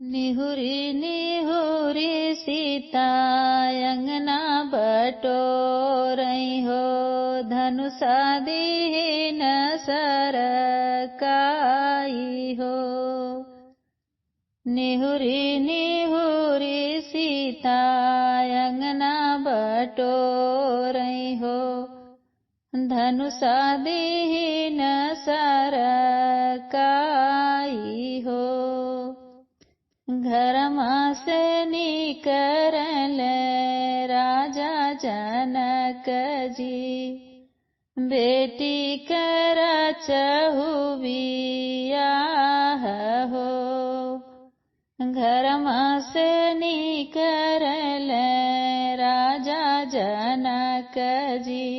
निहुरी निहुरी सीता अंगना बटोरई हो, धनुषा दीन सरकाई हो। निहुरी निहुरी सीता अंगना बटोरई हो, धनुषा दीन सरकाई हो। घर मां से निकरल राजा जनक जी, बेटी कर चहु बियाह हो। घर मां से निकरल राजा जनक जी,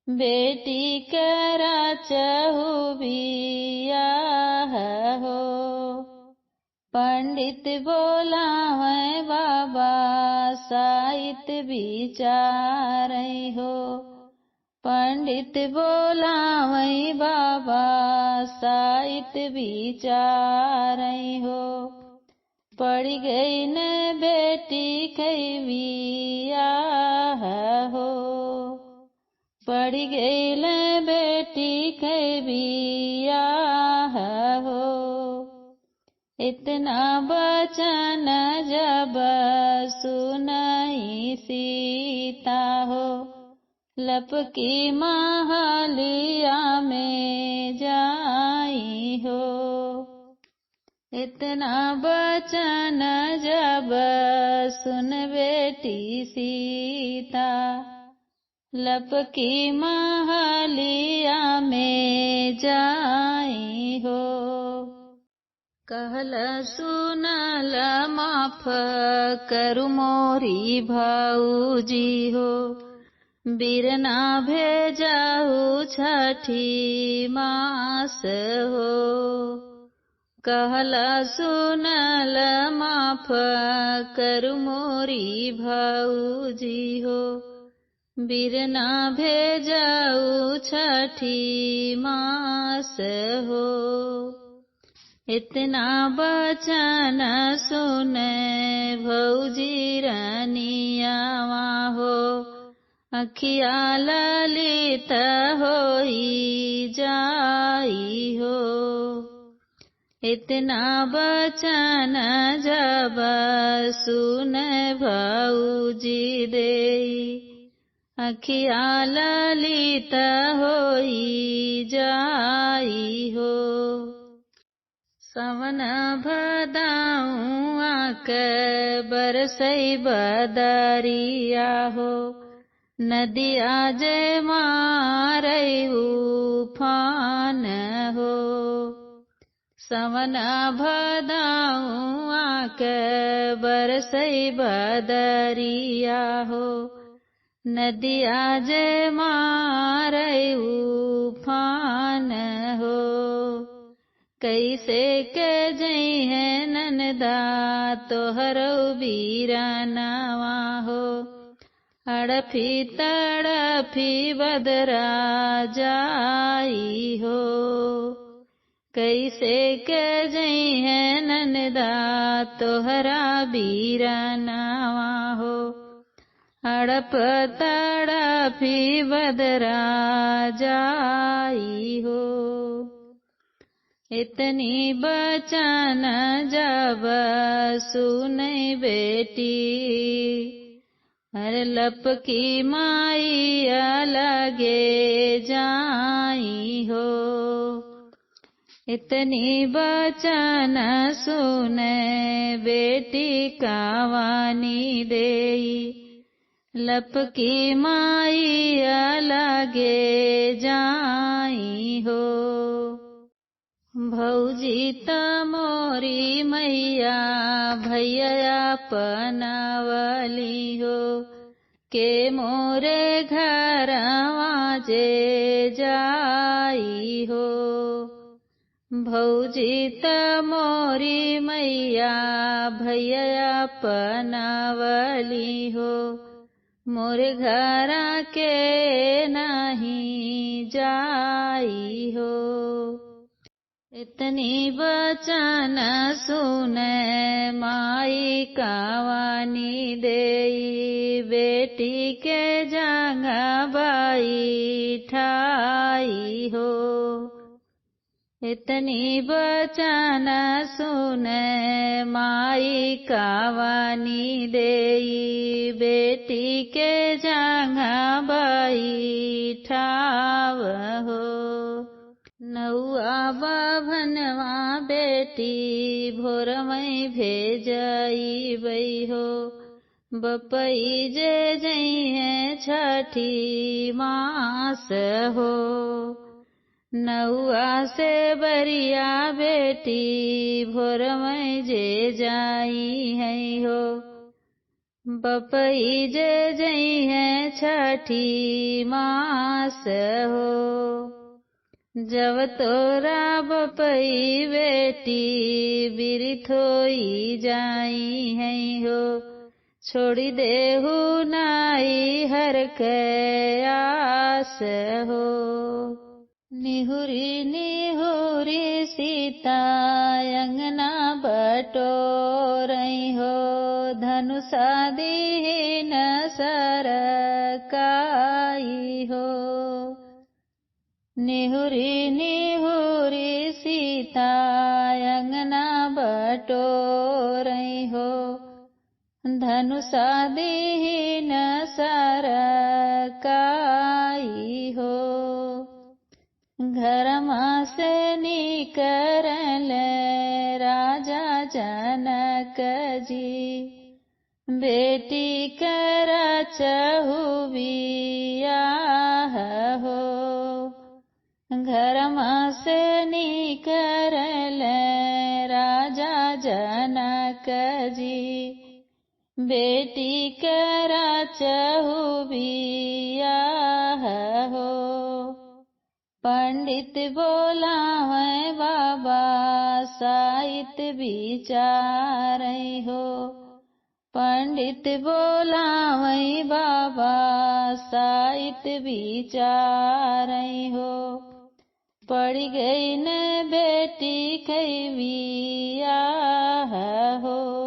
बेटी कर चहु बियाह हो। पंडित बोलावै बाबा साहित विचारई हो, पंडित बोलावै बाबा साहित विचारई हो। पड़ गई न बेटी कई बियाह हो, पड़ गई न बेटी कई बियाह हो। इतना बचन जब सुनई सीता हो, लपकी महलिया में जाई हो। इतना बचन जब सुन बेटी सीता, लपकी महलिया में जाई हो। कहल सुनल माफ करु मोरी भाऊजी हो, बिरना भेजाऊ छठी मास हो। कहल सुनल माफ करु मोरी भाऊजी हो, बिरना भेजाऊ छठी मास हो। इतना बचन सुन भौजी रानियावा हो, अखिया ललित होई जाई हो। इतना बचन जब सुन भौजी देई, अखिया ललित होई जाई हो। सवन भदाऊँ के बरसई बदरिया हो, नदिया जे मारई उफान हो। सवन भदाऊँ के बरसई बदरिया हो, नदिया जे मारई उफान हो। कैसे के जई है ननदा तोहरो बीरानावा हो, अड़फी तड़फी बदरा जाई हो। कैसे के जई है ननदा तोहरा बीरानावा हो, अड़प तड़फी बदरा जाई हो। इतनी बचन जब सुनई बेटी, हर लपकी माई अलगे जाई हो। इतनी बचन सुने बेटी कावानी देई, लपकी माई अलगे जाई हो। भौजी तमोरी मैया भैया अपनावली हो, के मोरे घरवा जे जाई हो। भौजी तमोरी मैया भैया अपनावली हो, मोरे घरा के नहीं जाई हो। इतनी बचन सुने माई कावानी देई, बेटी के जांगा बाई ठाई हो। इतनी बचन सुने माई कावानी देई, बेटी के जांगा बाई ठाव हो। नौआ बभनवा बेटी भोरमई भेजई बई हो, बपई जे जई है छठी मास हो। नौआ से बरिया बेटी भोरमई जे जाई है हो, बपई जे जई है छठी मास हो। जब तोरा बपई बेटी बिरिथोई जाई है हो, छोड़ी देहु नाई हर के आस हो। निहुरी निहुरी सीता अंगना बटोरई हो, धनुषा दीन सरकाई हो। निहुरी निहुरी सीता अंगना बटोरई हो, धनुषा दीन सरकाई हो। घरमा से निकरल राजा जनक जी, बेटी कर चहु बियाह हो। घरमा से निकरल राजा जनक जी, बेटी कर चहु बियाह हो। पंडित बोलावे बाबा साहित्य विचारई हो, पंडित बोलावे बाबा साहित्य विचारई हो। पड़ गई न बेटी कई बियाह हो।